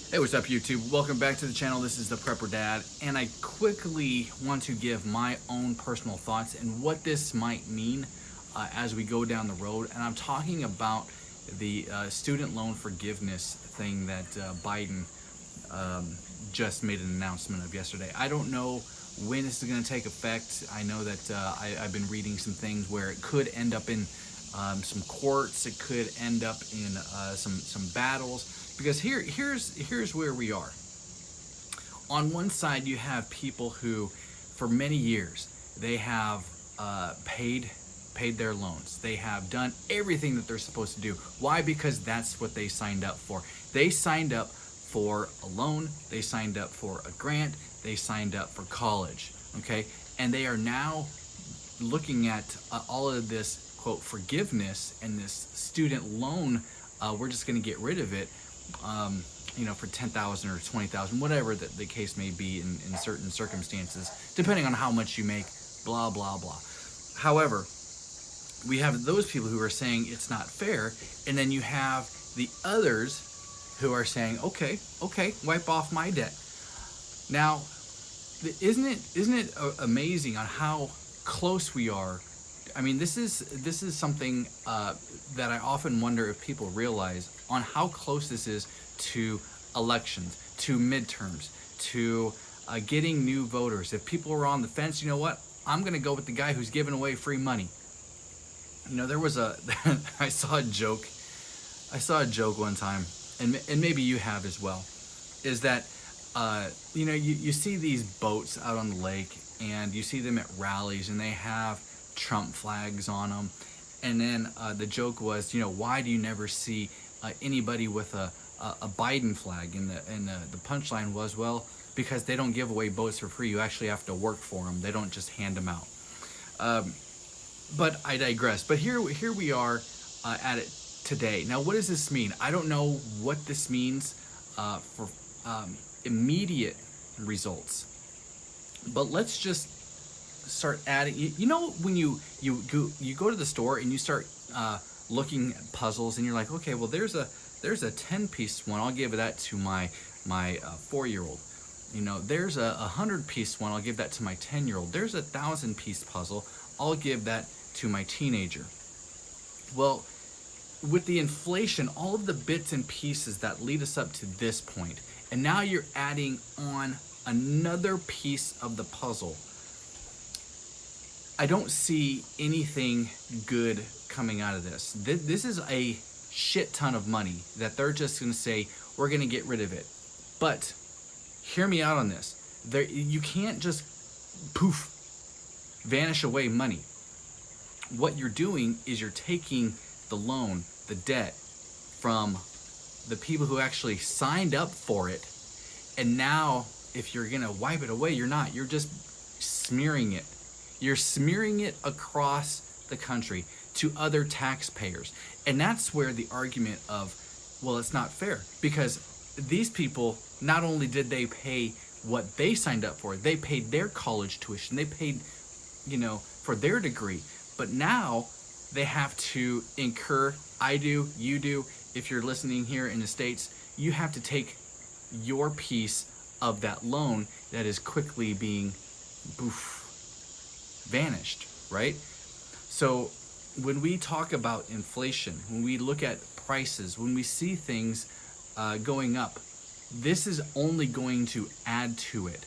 Hey, what's up, YouTube? Welcome back to the channel. This is the Prepper Dad, and I quickly want to give my own personal thoughts and what this might mean as we go down the road. And I'm talking about the student loan forgiveness thing that Biden just made an announcement of yesterday. I don't know when this is going to take effect. I know that I've been reading some things where it could end up in some courts. It could end up in some battles. Because here's where we are. On one side, you have people who, for many years, they have paid their loans. They have done everything that they're supposed to do. Why? Because that's what they signed up for. They signed up for a loan. They signed up for a grant. They signed up for college. Okay, and they are now looking at all of this quote forgiveness and this student loan. We're just going to get rid of it. For 10,000 or 20,000, whatever the case may be in certain circumstances, depending on how much you make, blah, blah, blah. However, we have those people who are saying it's not fair, and then you have the others who are saying, okay, wipe off my debt. Now, isn't it amazing on how close we are? I mean, this is something that I often wonder if people realize on how close this is to elections, to midterms, to getting new voters. If people are on the fence, you know what? I'm going to go with the guy who's giving away free money. There was I saw a joke one time, and maybe you have as well, is that you see these boats out on the lake, and you see them at rallies, and they have Trump flags on them, and then the joke was, why do you never see anybody with a Biden flag? And the punchline was, well, because they don't give away boats for free. You actually have to work for them. They don't just hand them out. But I digress. But here we are at it today. Now, what does this mean? I don't know what this means for immediate results. But let's just start adding. When you go to the store and you start looking at puzzles, and you're like, okay, well, there's a 10-piece one. I'll give that to my 4-year-old. There's a 100-piece one. I'll give that to my 10-year-old. There's a 1,000-piece puzzle. I'll give that to my teenager. Well, with the inflation, all of the bits and pieces that lead us up to this point, and now you're adding on another piece of the puzzle. I don't see anything good coming out of this. This is a shit ton of money that they're just going to say, we're going to get rid of it. But hear me out on this. You can't just poof, vanish away money. What you're doing is you're taking the loan, the debt, from the people who actually signed up for it. And now, if you're going to wipe it away, you're not. You're just smearing it. You're smearing it across the country to other taxpayers. And that's where the argument of, well, it's not fair. Because these people, not only did they pay what they signed up for, they paid their college tuition, they paid, for their degree. But now they have to incur, I do, you do, if you're listening here in the States, you have to take your piece of that loan that is quickly being vanished, right? So when we talk about inflation, when we look at prices, when we see things going up, this is only going to add to it.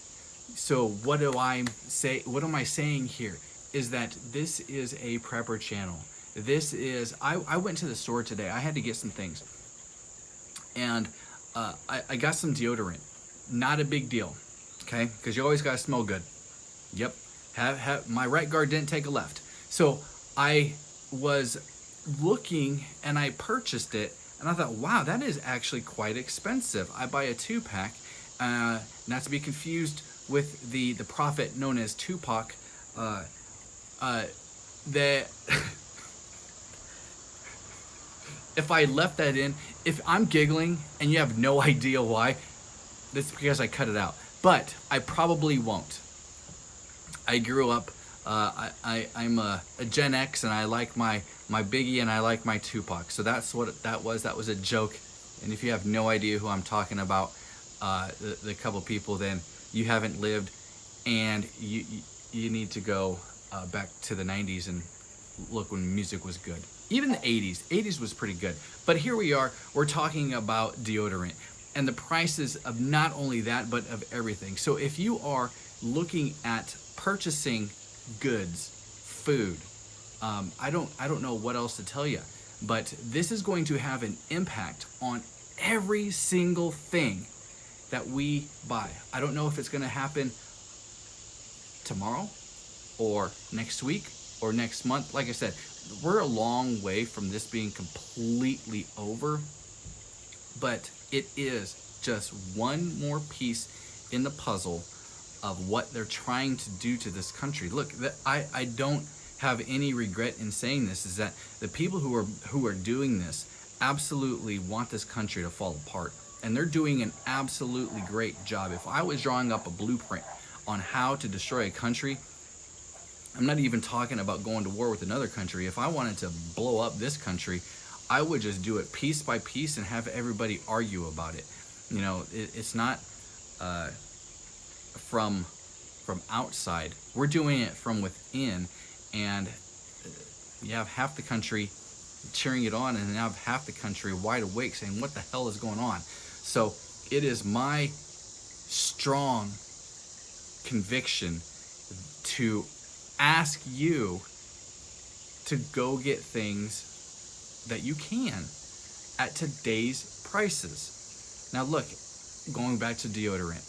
So what am I saying here is that this is a prepper channel. This is, I went to the store today. I had to get some things, and I got some deodorant. Not a big deal, okay? Because you always gotta smell good. Yep. My right guard didn't take a left. So I was looking and I purchased it, and I thought, wow, that is actually quite expensive. I buy a 2-pack, not to be confused with the prophet known as Tupac. If I left that in, if I'm giggling and you have no idea why, that's because I cut it out. But I probably won't. I grew up, I'm a Gen X, and I like my Biggie, and I like my Tupac. So that's what that was. That was a joke. And if you have no idea who I'm talking about, the couple people, then you haven't lived, and you need to go back to the 90s and look when music was good. Even the 80s. 80s was pretty good. But here we are, we're talking about deodorant and the prices of not only that, but of everything. So if you are looking at purchasing goods, food, I don't know what else to tell you, but this is going to have an impact on every single thing that we buy. I don't know if it's going to happen tomorrow or next week or next month. Like I said, we're a long way from this being completely over, but it is just one more piece in the puzzle of what they're trying to do to this country. Look, I don't have any regret in saying this, is that the people who are doing this absolutely want this country to fall apart, and they're doing an absolutely great job. If I was drawing up a blueprint on how to destroy a country, I'm not even talking about going to war with another country. If I wanted to blow up this country, I would just do it piece by piece and have everybody argue about it. You know, it's not from outside. We're doing it from within, and you have half the country cheering it on, and you have half the country wide awake saying, what the hell is going on? So it is my strong conviction to ask you to go get things that you can at today's prices. Now look, going back to deodorant,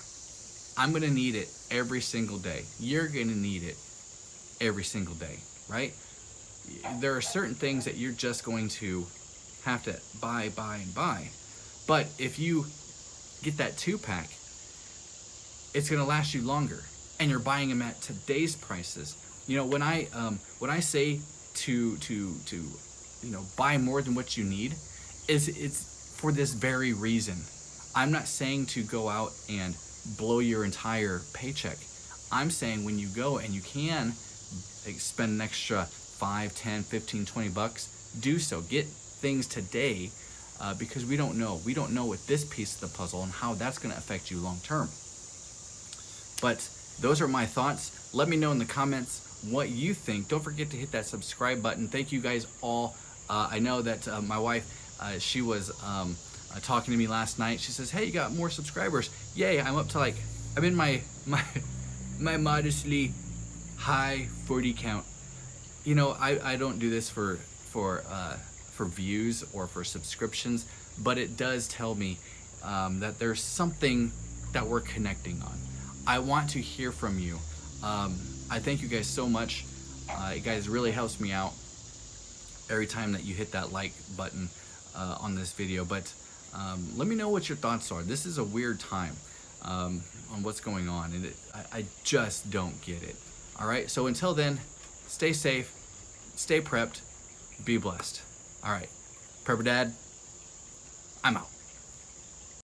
I'm gonna need it every single day. You're gonna need it every single day, right? There are certain things that you're just going to have to buy. But if you get that 2-pack, it's gonna last you longer, and you're buying them at today's prices. You know, when I say to buy more than what you need, it's for this very reason. I'm not saying to go out and blow your entire paycheck. I'm saying when you go and you can spend an extra 5, 10, 15, 20 bucks, do so. Get things today, because we don't know with this piece of the puzzle and how that's going to affect you long term. But those are my thoughts. Let me know in the comments what you think. Don't forget to hit that subscribe button. Thank you guys all. I know that my wife, she was talking to me last night. She says, hey, you got more subscribers. Yay, I'm up to I'm in my modestly high 40 count. You know, I don't do this for views or for subscriptions, but it does tell me that there's something that we're connecting on. I want to hear from you. I thank you guys so much. It guys really helps me out every time that you hit that like button on this video. But let me know what your thoughts are. This is a weird time on what's going on, and I just don't get it. All right, so until then, stay safe, stay prepped, be blessed. All right, Prepper Dad, I'm out.